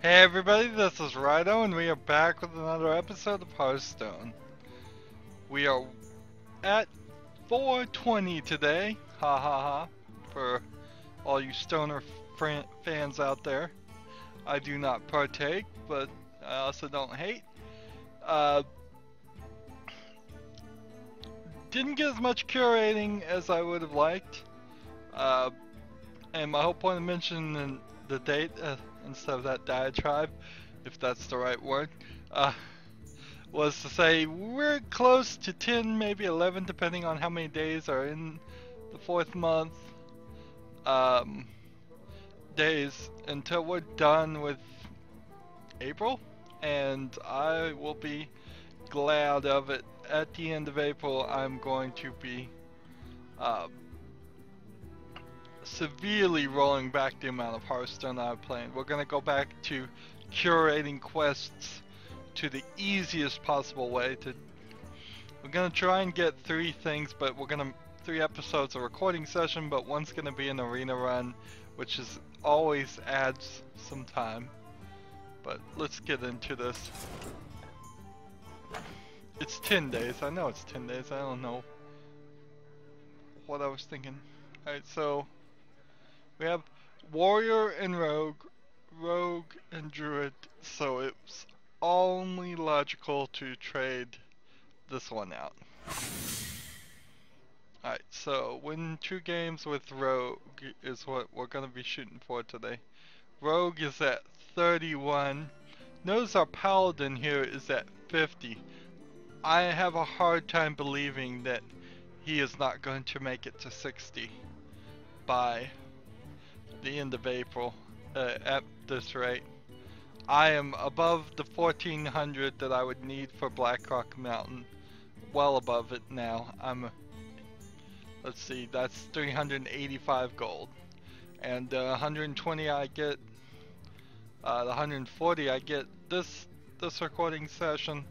Hey everybody, this is Rydo, and we are back with another episode of Hearthstone. We are at 420 today, ha ha ha, for all you stoner fans out there. I do not partake, but I also don't hate. Uh, didn't get as much curating as I would have liked, uh, and my whole point of mentioning the date instead of that diatribe, if that's the right word, was to say we're close to 10, maybe 11, depending on how many days are in the 4th month days until we're done with April, and I will be glad of it. At the end of April, I'm going to be severely rolling back the amount of Hearthstone I've played. We're going to go back to curating quests to the easiest possible way to. We're gonna try and get 3 things, but 3 episodes of recording session, but one's gonna be an arena run, which is always adds some time. But let's get into this. It's 10 days. I know it's 10 days. I don't know what I was thinking. Alright, so we have warrior and rogue and druid, so it's only logical to trade this one out. Alright, so win 2 games with rogue is what we're going to be shooting for today. Rogue is at 31. Notice our paladin here is at 50. I have a hard time believing that he is not going to make it to 60 by the end of April at this rate. I am above the 1400 that I would need for Blackrock Mountain. Well above it now. Let's see, that's 385 gold. And 120 I get, the 140 I get this recording session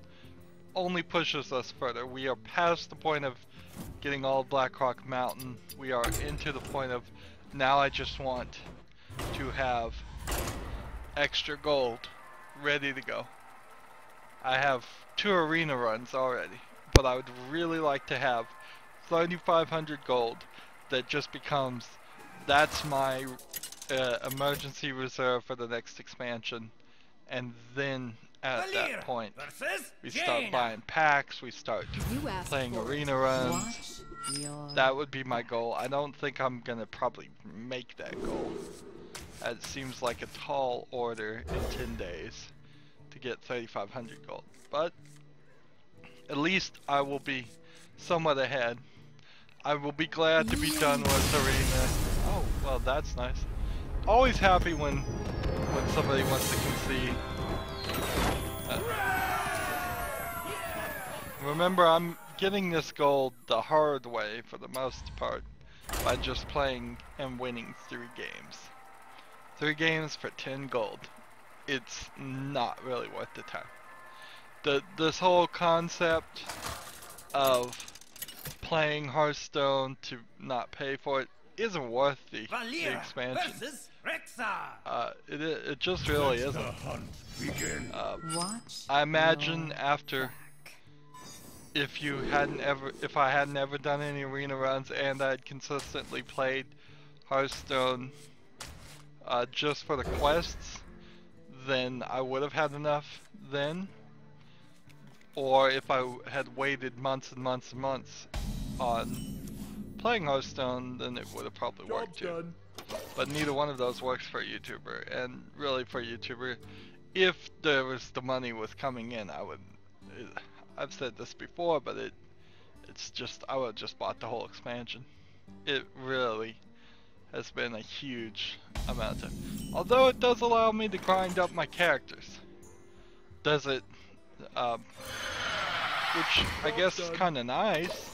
only pushes us further. We are past the point of getting all Blackrock Mountain. We are into the point of now I just want to have extra gold ready to go. I have 2 arena runs already, but I would really like to have 3,500 gold that just becomes, that's my emergency reserve for the next expansion. And then at that point we start buying packs, we start playing arena runs. That would be my goal. I don't think I'm gonna probably make that goal. It seems like a tall order in 10 days to get 3,500 gold, but at least I will be somewhat ahead. I will be glad to be done with arena. Oh, well, that's nice. Always happy when somebody wants to concede. Remember, I'm getting this gold the hard way for the most part by just playing and winning 3 games. 3 games for 10 gold. It's not really worth the time. This whole concept of playing Hearthstone to not pay for it isn't worth the expansion. It just really isn't. I imagine after, if I hadn't ever done any arena runs and I'd consistently played Hearthstone just for the quests, then I would have had enough then. Or if I had waited months and months and months on playing Hearthstone, then it would have probably worked too. But neither one of those works for a YouTuber, and really for a YouTuber, if the money was coming in, I've said this before, but it's just, I would have just bought the whole expansion. It really has been a huge amount of time. Although it does allow me to grind up my characters. Does it, which I guess is kinda nice.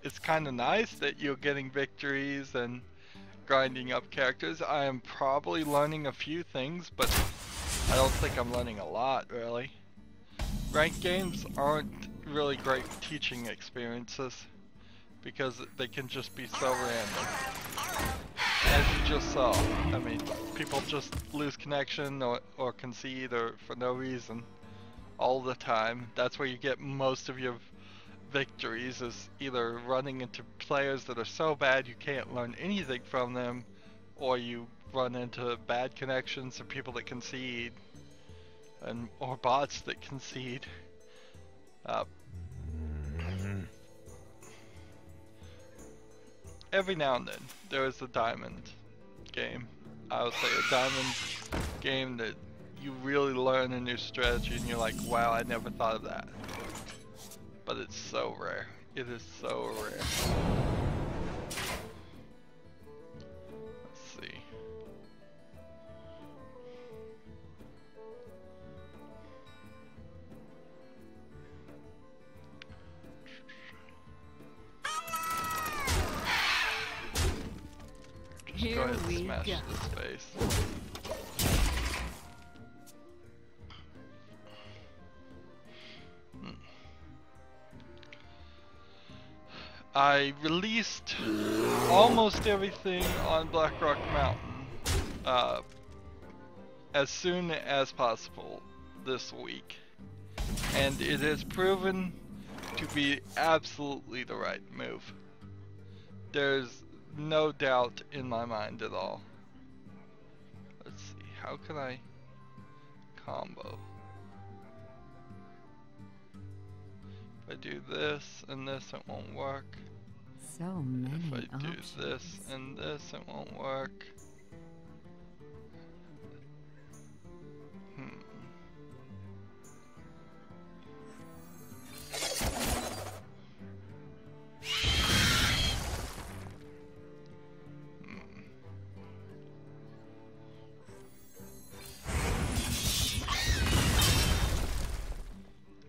It's kinda nice that you're getting victories and grinding up characters. I am probably learning a few things, but I don't think I'm learning a lot, really. Ranked games aren't really great teaching experiences because they can just be so random. as you just saw, I mean, people just lose connection or concede or for no reason all the time. That's where you get most of your victories, is either running into players that are so bad you can't learn anything from them, or you run into bad connections or people that concede, or bots that concede. Every now and then there is a diamond game. I would say a diamond game that you really learn a new strategy and you're like, wow, I never thought of that. But it's so rare. It is so rare. Let's see. Just go ahead and smash this face. I released almost everything on Blackrock Mountain as soon as possible this week, and it has proven to be absolutely the right move. There's no doubt in my mind at all. Let's see, how can I combo? If I do this and this, it won't work. So many If I do options. this and this, it won't work.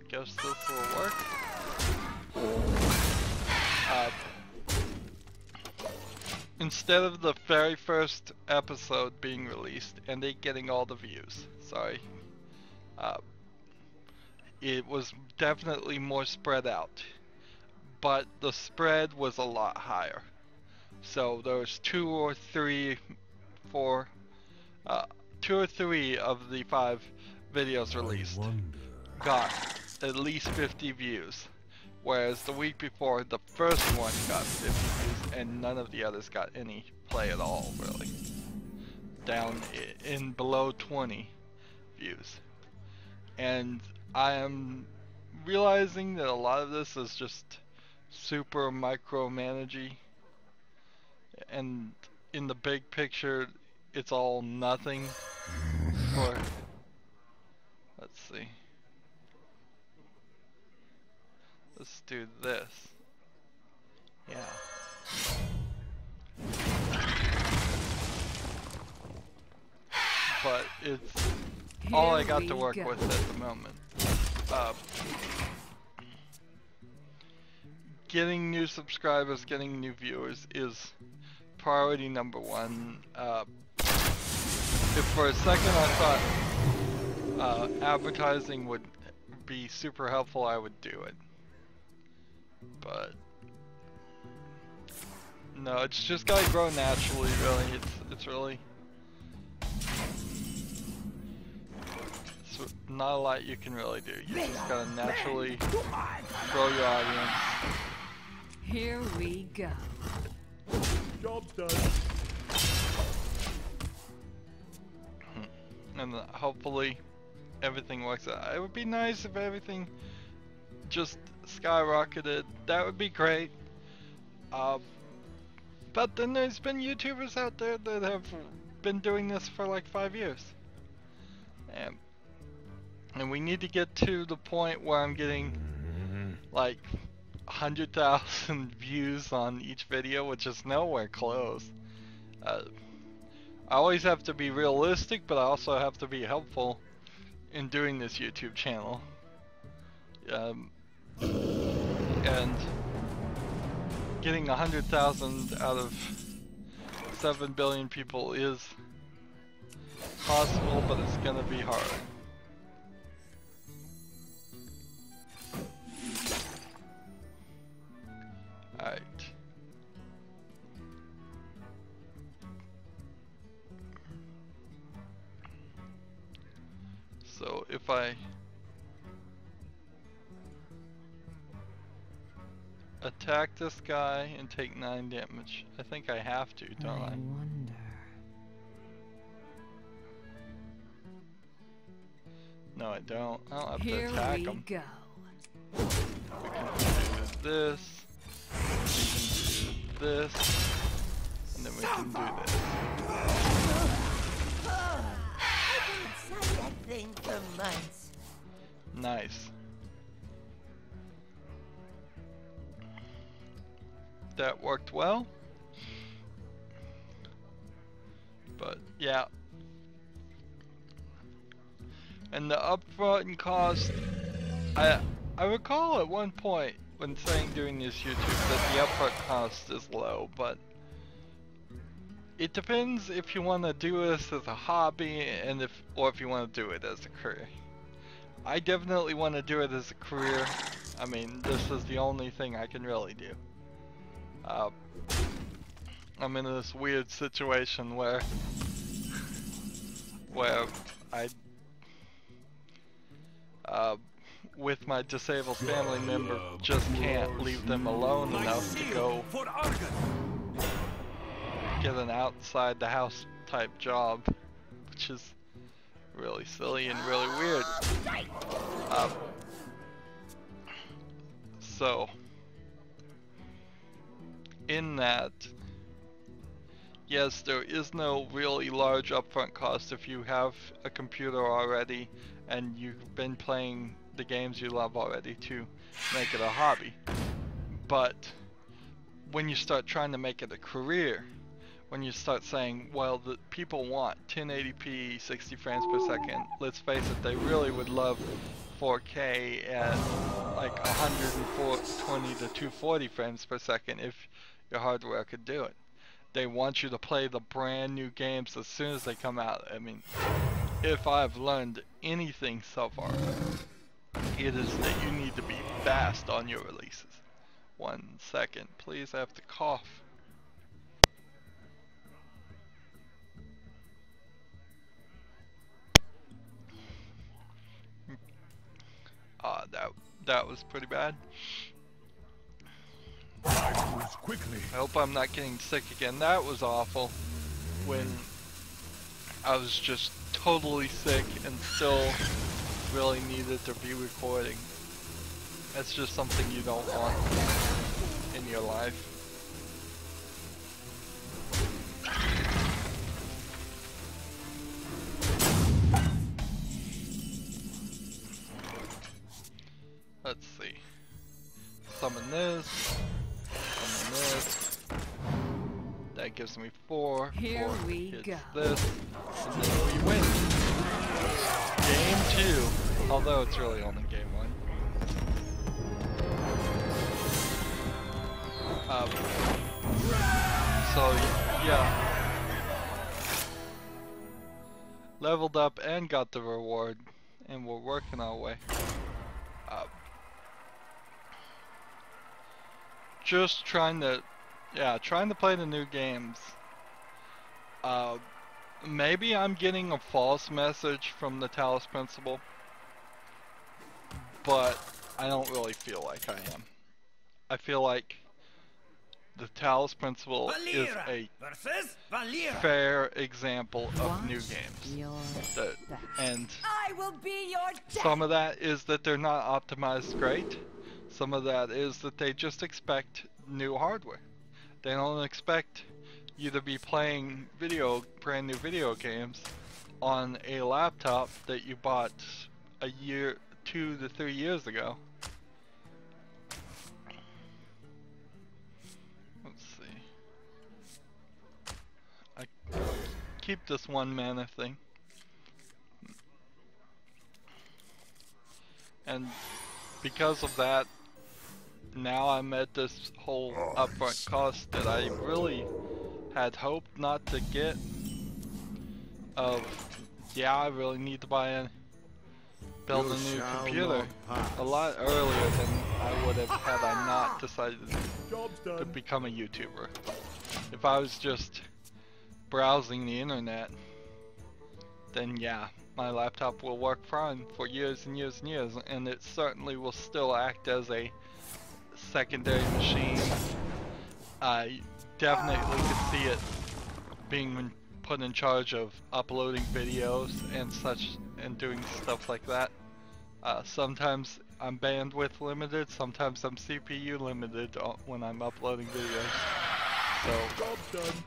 Guess this will work. Instead of the very first episode being released and it getting all the views, sorry, it was definitely more spread out, but the spread was a lot higher. So there was two or three of the 5 videos released got at least 50 views, whereas the week before the first one got 50 views and none of the others got any play at all, really. Down in below 20 views. And I am realizing that a lot of this is just super micromanaging, and in the big picture it's all nothing for, let's see, let's do this. Yeah. But it's all I got to work with at the moment. Getting new subscribers, getting new viewers is priority number 1. If for a second I thought advertising would be super helpful, I would do it. But no, it's just gotta grow naturally, really. It's really, it's not a lot you can really do. You just gotta naturally grow your audience. Here we go. Job done. And hopefully everything works out. It would be nice if everything just skyrocketed. That would be great. But then there's been YouTubers out there that have been doing this for like 5 years. And we need to get to the point where I'm getting like 100,000 views on each video, which is nowhere close. I always have to be realistic, but I also have to be helpful in doing this YouTube channel. And getting 100,000 out of 7 billion people is possible, but it's gonna be hard. Alright. So if I attack this guy and take 9 damage, I think I have to, don't I? wonder. No, I don't. I don't have Here to attack we him. go. We can do this. We can do this. And then we can do this. I've been inside that thing for months. Nice. That worked well. But yeah. And the upfront cost, I recall at one point when saying doing this YouTube that the upfront cost is low, but it depends if you want to do this as a hobby and or if you want to do it as a career. I definitely want to do it as a career. I mean, this is the only thing I can really do. I'm in this weird situation where I with my disabled family member just can't leave them alone enough to go get an outside the house type job, which is really silly and really weird. So in that, yes, there is no really large upfront cost if you have a computer already and you've been playing the games you love already to make it a hobby. But when you start trying to make it a career, when you start saying, well, the people want 1080p 60 frames per second, let's face it, they really would love 4K at like 120 to 240 frames per second if your hardware could do it. They want you to play the brand new games as soon as they come out. I mean, if I've learned anything so far, it is that you need to be fast on your releases. 1 second, please, I have to cough. That was pretty bad. Quickly. I hope I'm not getting sick again. That was awful when I was just totally sick and still really needed to be recording. That's just something you don't want in your life. Let's see. Summon this. Summon this. That gives me 4. Here 4 we hits go. this. And then we win. Game 2. Although it's really only game 1. So yeah. Leveled up and got the reward. And we're working our way. Just trying to play the new games. Maybe I'm getting a false message from the Talos Principle, but I don't really feel like I am. I feel like the Talos Principle is a fair example of new games. And I will be your some of that is that they're not optimized great. Some of that is that they just expect new hardware. They don't expect you to be playing brand new video games on a laptop that you bought a year, 2 to 3 years ago. Let's see. I keep this 1 mana thing. And because of that, now I'm at this whole upfront cost that I really had hoped not to get. Yeah, I really need to build a new computer a lot earlier than I would have had I not decided to become a YouTuber. If I was just browsing the internet, then yeah, my laptop will work fine for years and years and years, and it certainly will still act as a secondary machine. I definitely could see it being put in charge of uploading videos and such, and doing stuff like that. Sometimes I'm bandwidth limited, sometimes I'm CPU limited when I'm uploading videos. So Job done.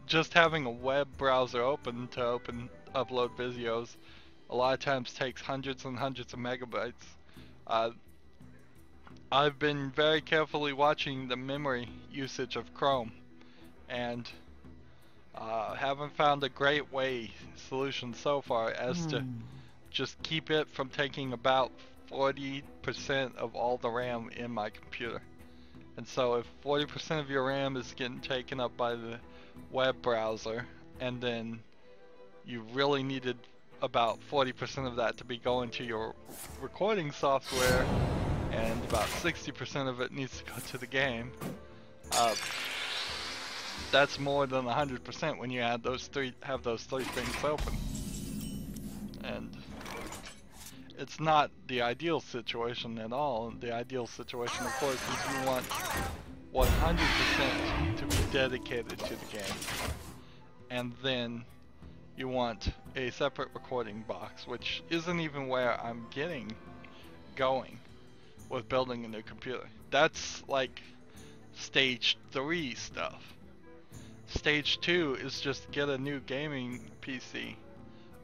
just having a web browser open to upload videos a lot of times takes hundreds and hundreds of megabytes. I've been very carefully watching the memory usage of Chrome, and haven't found a great solution so far as to just keep it from taking about 40% of all the RAM in my computer. And so if 40% of your RAM is getting taken up by the web browser, and then you really needed about 40% of that to be going to your recording software, and about 60% of it needs to go to the game, that's more than 100% when you have those three things open. And it's not the ideal situation at all. The ideal situation, of course, is you want 100% to be dedicated to the game, and then you want a separate recording box, which isn't even where I'm going with building a new computer. That's like stage 3 stuff. Stage 2 is just get a new gaming PC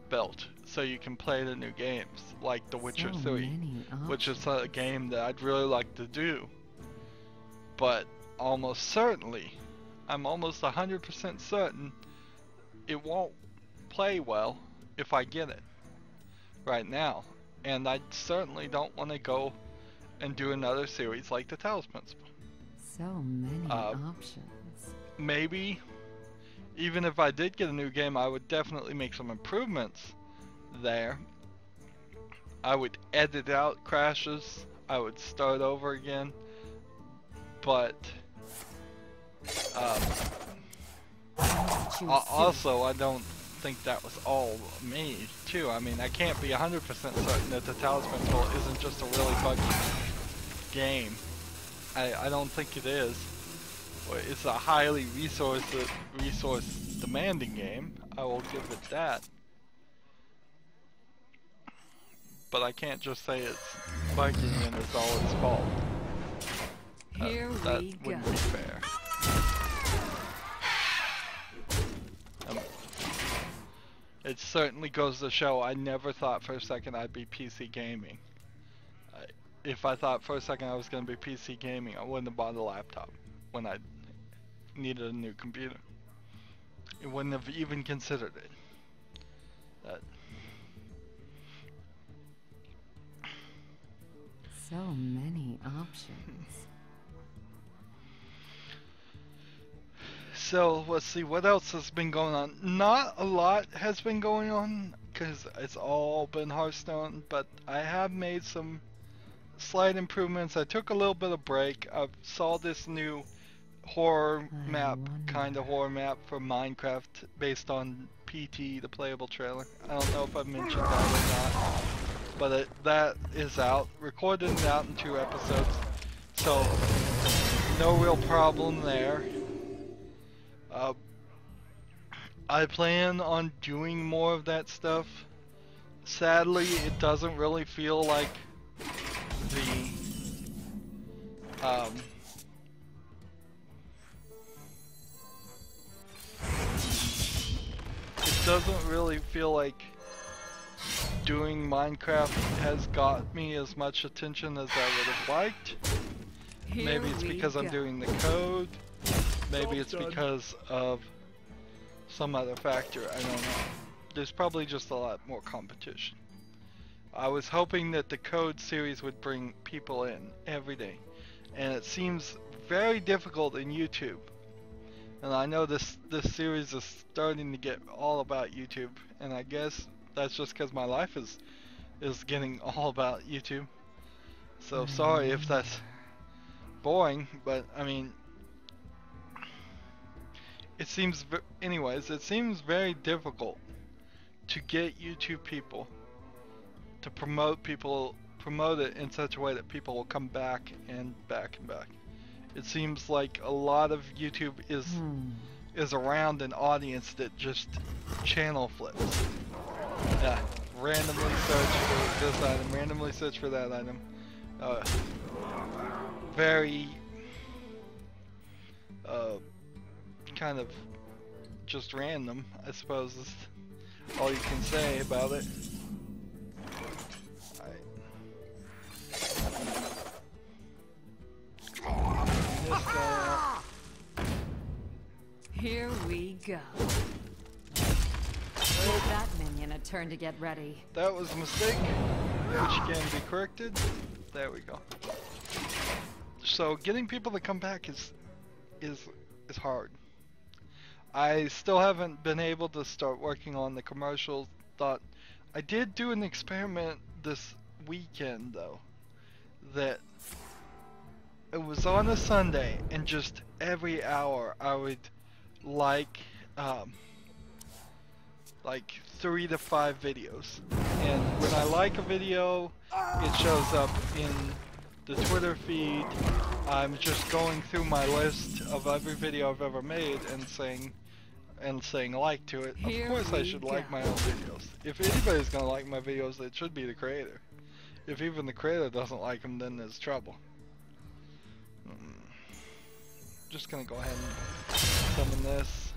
built so you can play the new games, like The Witcher 3, which is a game that I'd really like to do. But almost certainly, I'm almost 100% certain it won't play well if I get it right now. And I certainly don't want to go and do another series like the Talos Principle. So many options. Maybe, even if I did get a new game, I would definitely make some improvements there. I would edit out crashes, I would start over again, but also I don't think that was all me too. I mean, I can't be 100% certain that the Talos Principle isn't just a really buggy game. I don't think it is. It's a highly resource demanding game, I will give it that. But I can't just say it's buggy and it's all its fault. That wouldn't be fair. It certainly goes to show I never thought for a second I'd be PC gaming. If I thought for a second I was going to be PC gaming, I wouldn't have bought a laptop when I needed a new computer. It wouldn't have even considered it. So many options. So let's see what else has been going on. Not a lot has been going on because it's all been Hearthstone, but I have made some slight improvements. I took a little bit of break. I saw this new horror map, kind of horror map for Minecraft based on PT, the playable trailer. I don't know if I've mentioned that or not, but that is out. Recorded it out in 2 episodes, so no real problem there. I plan on doing more of that stuff. Sadly, it doesn't really feel like it doesn't really feel like doing Minecraft has got me as much attention as I would have liked. Maybe it's because I'm doing the code. Maybe it's because of some other factor. I don't know. There's probably just a lot more competition. I was hoping that the code series would bring people in every day, and it seems very difficult in YouTube. And I know this series is starting to get all about YouTube, and I guess that's just because my life is getting all about YouTube. So sorry if that's boring, but I mean, it seems very difficult to get YouTube people to promote it in such a way that people will come back and back and back. It seems like a lot of YouTube is around an audience that just channel flips. Yeah, randomly search for this item, randomly search for that item. Very kind of just random, I suppose, is all you can say about it. Here we go. Give that minion a turn to get ready. That was a mistake, which can be corrected. There we go. So getting people to come back is hard. I still haven't been able to start working on the commercials. Thought I did do an experiment this weekend though, that it was on a Sunday, and just every hour I would like 3 to 5 videos, and when I like a video, it shows up in the Twitter feed. I'm just going through my list of every video I've ever made and saying like to it. Of course I should like my own videos. If anybody's gonna like my videos, it should be the creator. If even the creator doesn't like them, then there's trouble. Just gonna go ahead and summon this,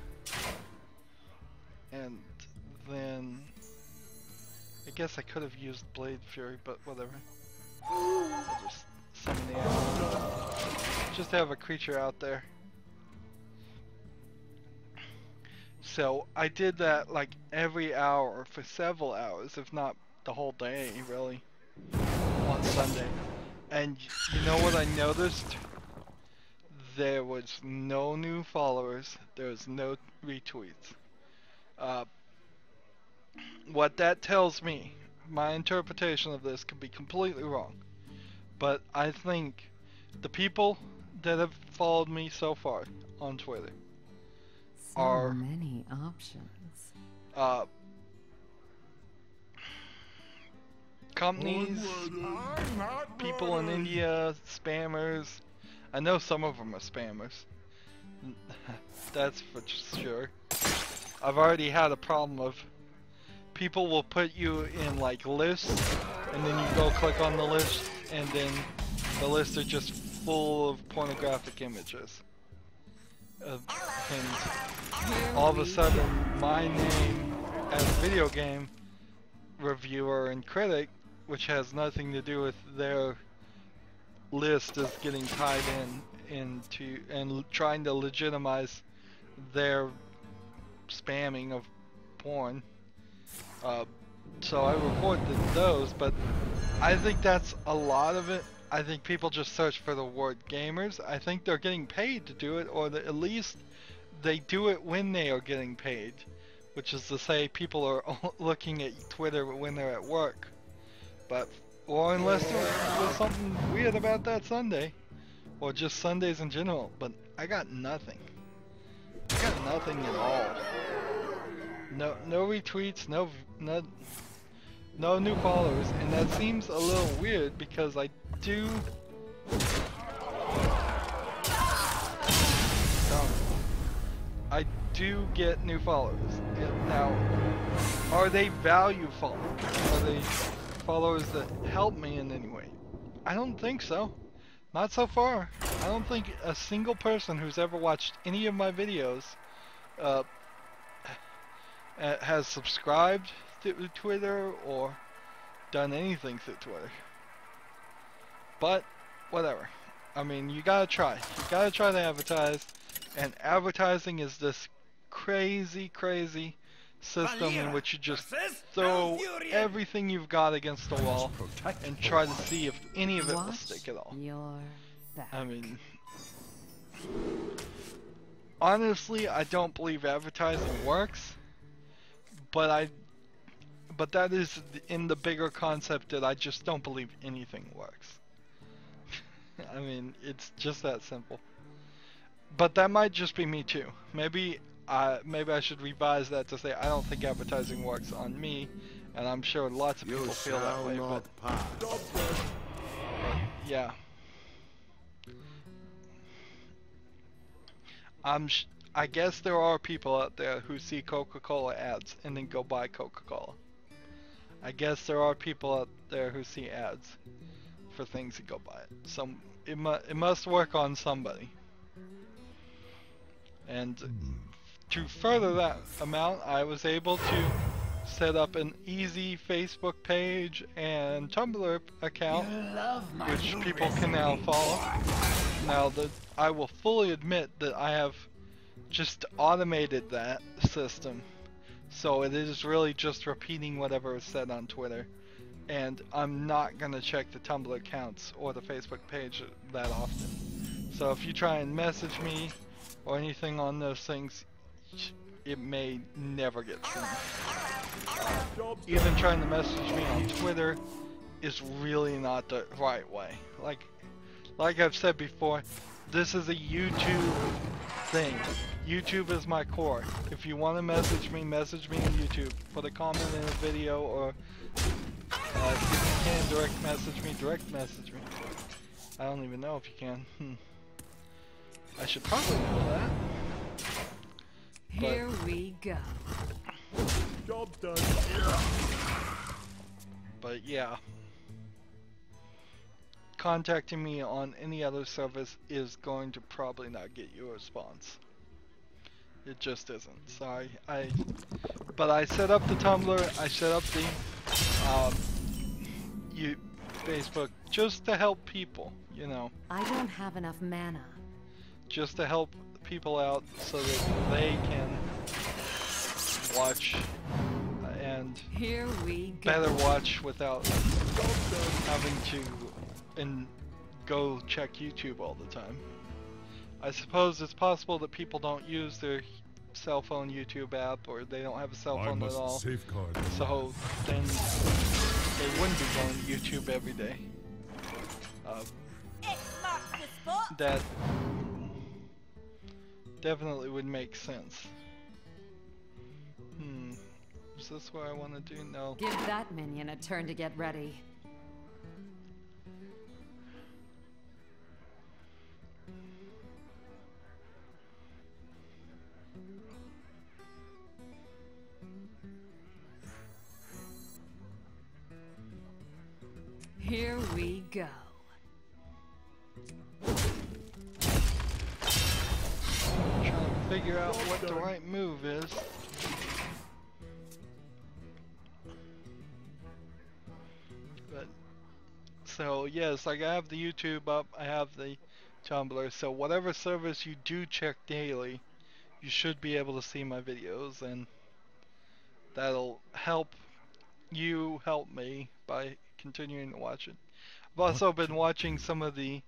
and then I guess I could have used Blade Fury, but whatever. I'll just summon the animal. Just have a creature out there. So I did that like every hour for several hours, if not the whole day, really, on Sunday. And you know what I noticed? There was no new followers. There was no retweets. What that tells me, my interpretation of this could be completely wrong, but I think the people that have followed me so far on Twitter are many options. Companies, people in India, spammers. I know some of them are spammers. That's for sure. I've already had a problem of people will put you in like lists, and then you go click on the list, and then the lists are just full of pornographic images. And all of a sudden, my name as a video game reviewer and critic, which has nothing to do with their list, is getting tied into and trying to legitimize their spamming of porn. So I reported those, but I think that's a lot of it. I think people just search for the word gamers. I think they're getting paid to do it, or at least they do it when they are getting paid, which is to say people are looking at Twitter when they're at work. But, or unless there was something weird about that Sunday, or just Sundays in general, but I got nothing. I got nothing at all. No retweets, no new followers, and that seems a little weird because I do get new followers. And now, are they value followers? Are they followers that help me in any way? I don't think so. Not so far. I don't think a single person who's ever watched any of my videos has subscribed to Twitter or done anything through Twitter. But whatever. I mean, you gotta try. You gotta try to advertise, and advertising is this crazy system in which you just throw everything you've got against the wall and try to see if any of it will stick at all. I mean, honestly, I don't believe advertising works, but that is in the bigger concept that I just don't believe anything works. I mean, it's just that simple. But that might just be me too. Maybe maybe I should revise that to say I don't think advertising works on me, and I'm sure lots of people feel that way. But yeah, I guess there are people out there who see Coca-Cola ads and then go buy Coca-Cola. I guess there are people out there who see ads for things and go buy it. So it must work on somebody. And to further that amount, I was able to set up an easy Facebook page and Tumblr account, which people can now follow. Now, I will fully admit that I have just automated that system, so it is really just repeating whatever is said on Twitter, and I'm not gonna check the Tumblr accounts or the Facebook page that often. So if you try and message me or anything on those things, it may never get seen. Even trying to message me on Twitter is really not the right way. Like I've said before, this is a YouTube thing. YouTube is my core. If you want to message me on YouTube. Put a comment in a video, or if you can direct message me. I don't even know if you can. I should probably know that. Here we go. Job done. But yeah, contacting me on any other service is going to probably not get you a response. It just isn't. Sorry. But I set up the Tumblr. I set up the Facebook just to help people. You know. I don't have enough mana. Just to help people out so that they can watch and here we go. better watch without having to go check YouTube all the time. I suppose it's possible that people don't use their cell phone YouTube app, or they don't have a cell phone at all, so then they wouldn't be going to YouTube every day. That definitely would make sense. Is this what I want to do? No. Give that minion a turn to get ready. Here we go. Trying to figure out what the right move is. But so yes, like I have the YouTube up, I have the Tumblr, so whatever service you do check daily, you should be able to see my videos, and that'll help you help me by continuing to watch it. I've also been watching some of the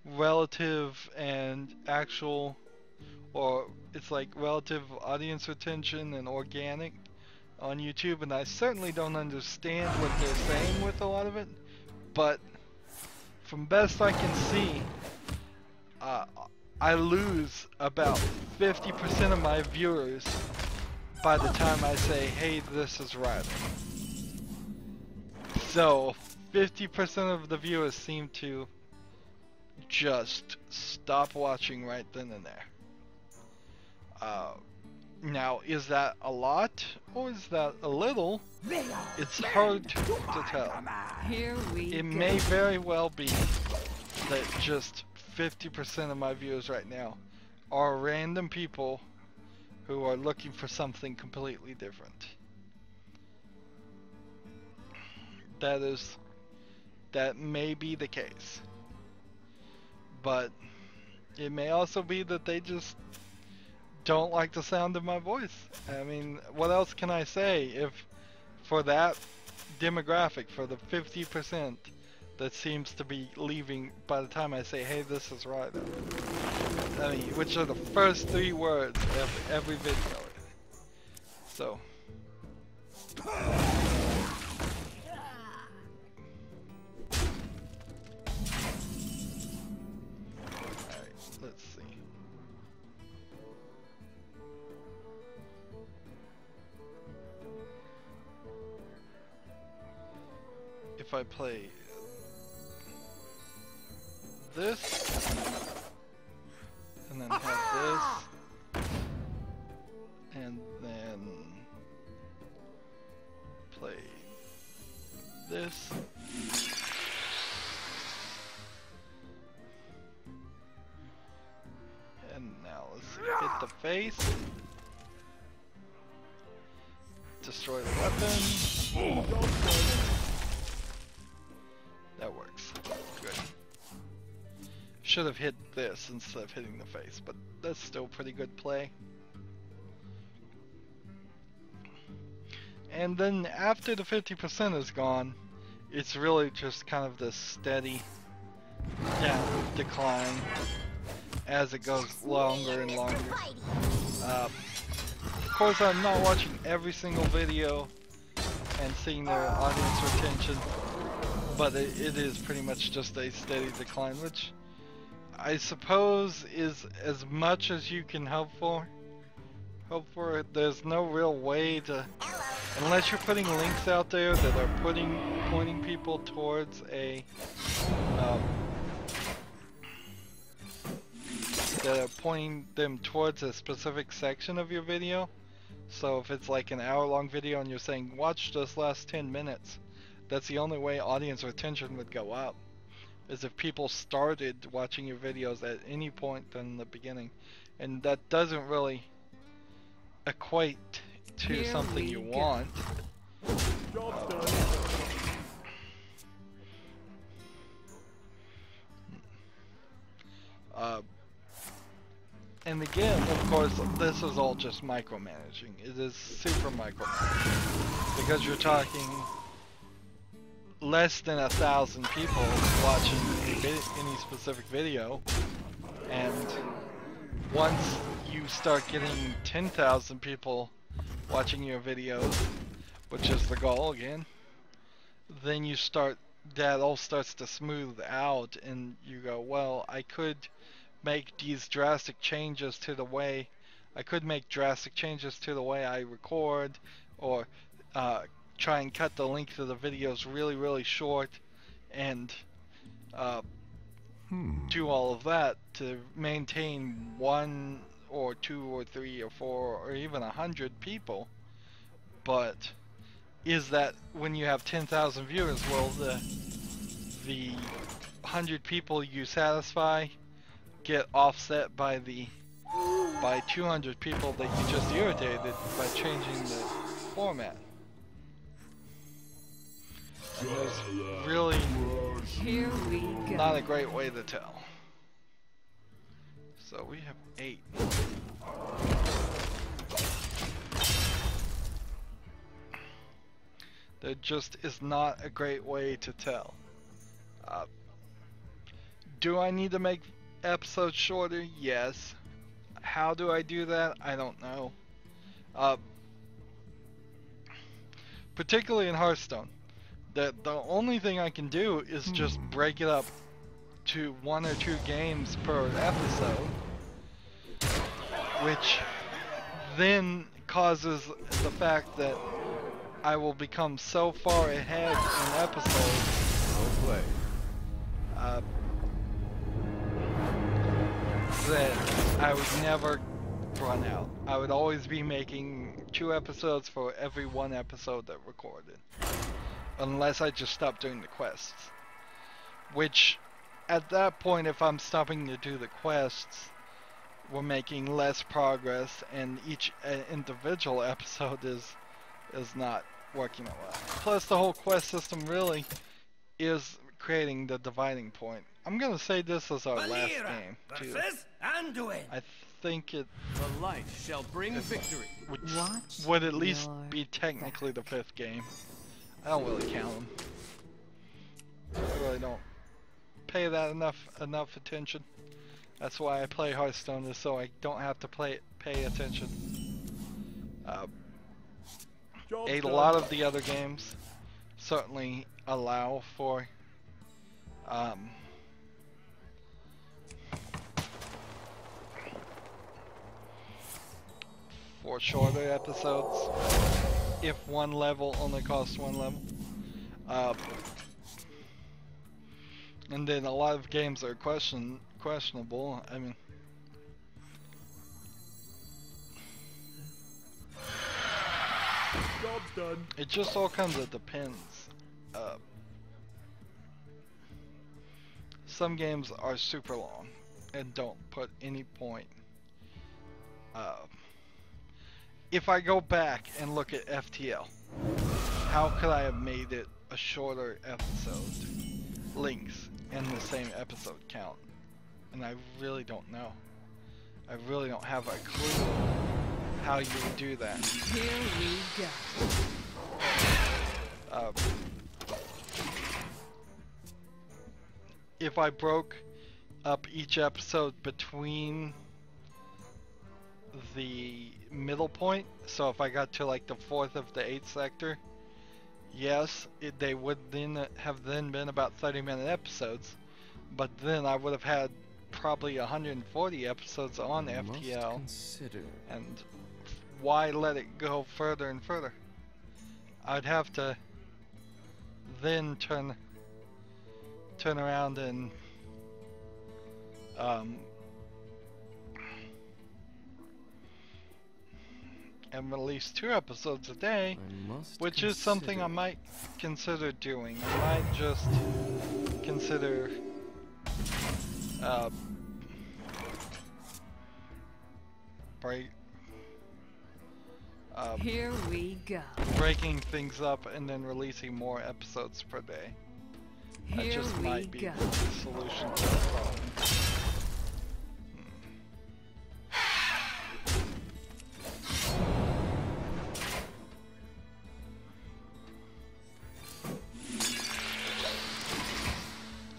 relative and actual, or it's like relative audience retention and organic on YouTube, and I certainly don't understand what they're saying with a lot of it, but from best I can see, I lose about 50% of my viewers by the time I say, hey, this is Rydo. So 50% of the viewers seem to just stop watching right then and there. Now, is that a lot or is that a little? It's hard to tell. Here we It go. may very well be that just 50% of my viewers right now are random people who are looking for something completely different. That may be the case. But it may also be that they just don't like the sound of my voice. I mean, what else can I say if for that demographic, for the 50% that seems to be leaving by the time I say, hey, this is Rydo. I mean, which are the first 3 words of every video. So. Alright, let's see. if I play this, and then have this, and then play this. And now let's hit the face. Destroy the weapon. That works. Good. Should have hit this instead of hitting the face, but that's still pretty good play. And then after the 50% is gone, it's really just kind of this steady decline as it goes longer and longer. Of course, I'm not watching every single video and seeing their audience retention, but it is pretty much just a steady decline, which I suppose is as much as you can hope for. There's no real way to, unless you're putting links out there that are pointing people towards a that are pointing them towards a specific section of your video. So if it's like an hour-long video and you're saying watch this last 10 minutes, that's the only way audience retention would go up, is if people started watching your videos at any point in the beginning, and that doesn't really equate to Here something we you go. want. Job done. And again, of course, this is all just micromanaging. It is super micromanaging because you're talking less than 1,000 people watching any specific video, and once you start getting 10,000 people watching your videos, which is the goal again, then you start, that all starts to smooth out, and you go, well, I could make these drastic changes to the way I record, or try and cut the length of the videos really short, and do all of that to maintain 1 or 2 or 3 or 4 or even 100 people. But is that, when you have 10,000 viewers, will the 100 people you satisfy get offset by 200 people that you just irritated by changing the format? And there's really Here we go. not a great way to tell. So we have 8. There just is not a great way to tell. Do I need to make episodes shorter? Yes. How do I do that? I don't know. Particularly in Hearthstone, the only thing I can do is just break it up to 1 or 2 games per episode, which then causes the fact that I will become so far ahead in episodes that I would never run out. I would always be making 2 episodes for every 1 episode that recorded, unless I just stopped doing the quests. Which, at that point, if I'm stopping to do the quests, we're making less progress, and each individual episode is not working out well. Plus, the whole quest system really is creating the dividing point. I'm gonna say this is our last game, too. I think it The light shall bring victory. would at least be technically the 5th game. I don't really count them. I really don't pay that enough attention. That's why I play Hearthstone, is so I don't have to pay attention. A lot of the other games certainly allow for shorter episodes if one level only costs 1 level. And then a lot of games are questionable. I mean, Job's done. it just all kinds of depends. Some games are super long and don't put any point. If I go back and look at FTL, how could I have made it a shorter episode length and the same episode count? And I really don't know. I really don't have a clue how you would do that. Here we go. If I broke up each episode between the middle point, so if I got to like the 4th of the 8th sector, yes, they would then have been about 30-minute episodes, but then I would have had probably 140 episodes on FTL, and why let it go further and further? I'd have to then turn around and release 2 episodes a day, which is something I might consider doing. I might just consider Here we go. breaking things up and then releasing more episodes per day. That Here just we might be go. the solution to the problem.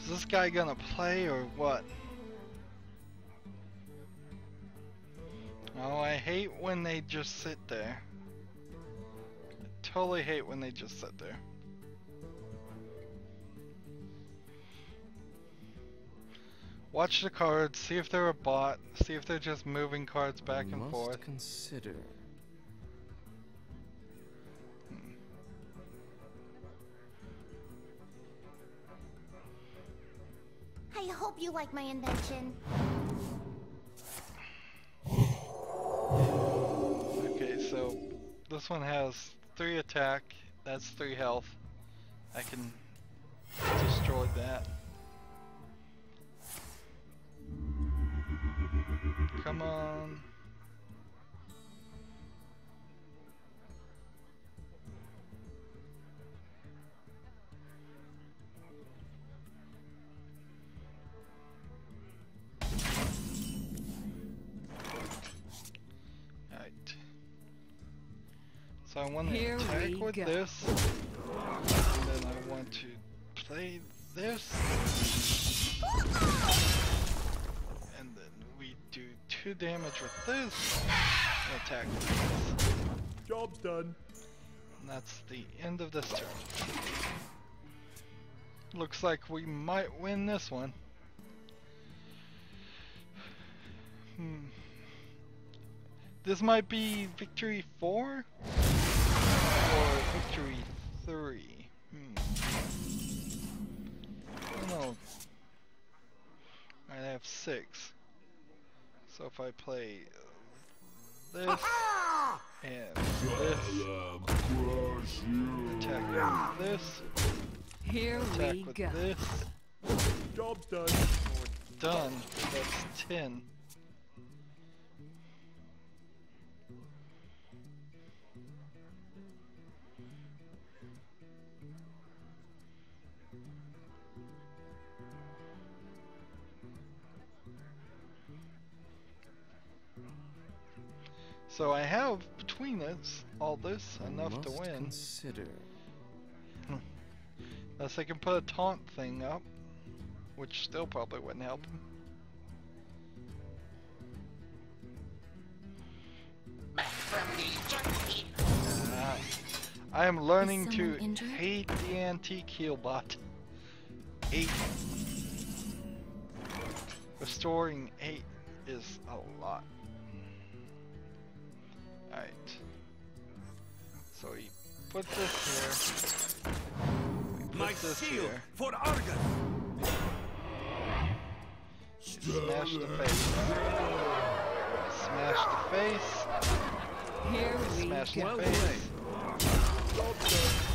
Is this guy gonna play or what? Oh, I hate when they just sit there. I totally hate when they just sit there. Watch the cards, see if they're a bot, see if they're just moving cards back and forth. Consider. I hope you like my invention. Okay, so this one has 3 attack, that's 3 health. I can destroy that. Come on. Alright. So I want to Here attack we with go. this. And then I want to play this. And then we do 2 damage with this. And attack with this. Job's done. And that's the end of this turn. Looks like we might win this one. This might be victory 4 or victory 3. I don't know. I have 6. So if I play this and this, attack with this, Here attack we with go. this, Job's done. we're done. That's 10. So I have between this, all this, enough to win. Consider. Unless I can put a taunt thing up, which still probably wouldn't help him. I am learning Is to someone injured? hate the antique heal bot. 8. Restoring 8 is a lot. Alright. So we put this here. We put My this shield here. for Argus. Smash the face. Smash the face. Here we Smash go. the face. Job done.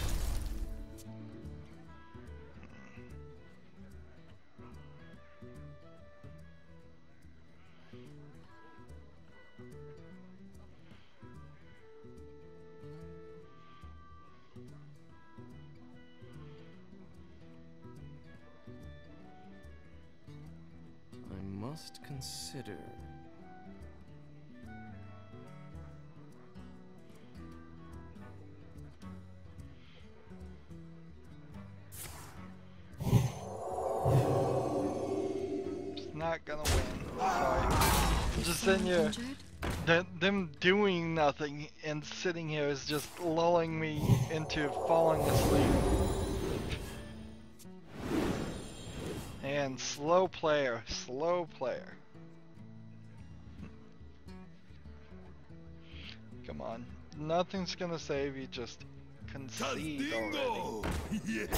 I must consider. It's not gonna win. Sorry. I'm just sitting here. Them doing nothing and sitting here is just lulling me into falling asleep. And slow player, slow player. Come on, nothing's gonna save you, just concede already. Yes.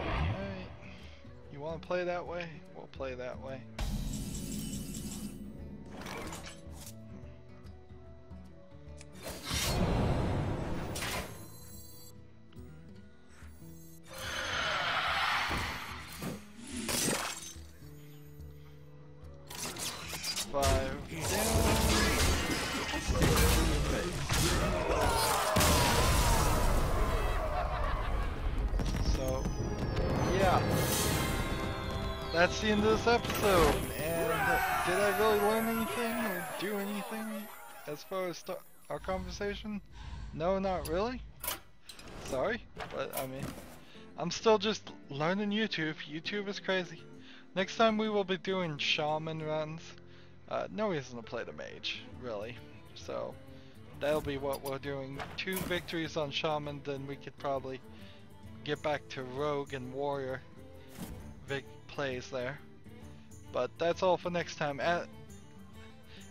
Alright, you wanna play that way? We'll play that way. So, yeah, that's the end of this episode. And did I really learn anything or do anything as far as our conversation? No, not really. Sorry, but I mean, I'm still just learning YouTube. YouTube is crazy. Next time we will be doing shaman runs. No reason to play the mage, really. So that'll be what we're doing. 2 victories on shaman, then we could probably get back to rogue and warrior plays there. But that's all for next time.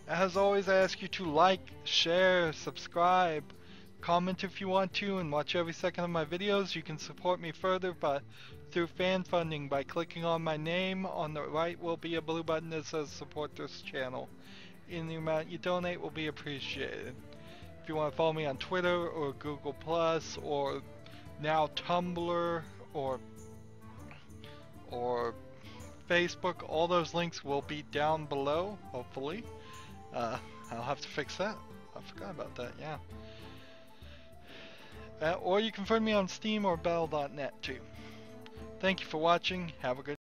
As always, I ask you to like, share, subscribe, comment if you want to, and watch every second of my videos. You can support me further through fan funding by clicking on my name. On the right will be a blue button that says support this channel. Any amount you donate will be appreciated. If you want to follow me on Twitter or Google Plus or now Tumblr or Facebook, all those links will be down below, hopefully. I'll have to fix that. I forgot about that, yeah. Or you can find me on Steam or Battle.net too. Thank you for watching. Have a good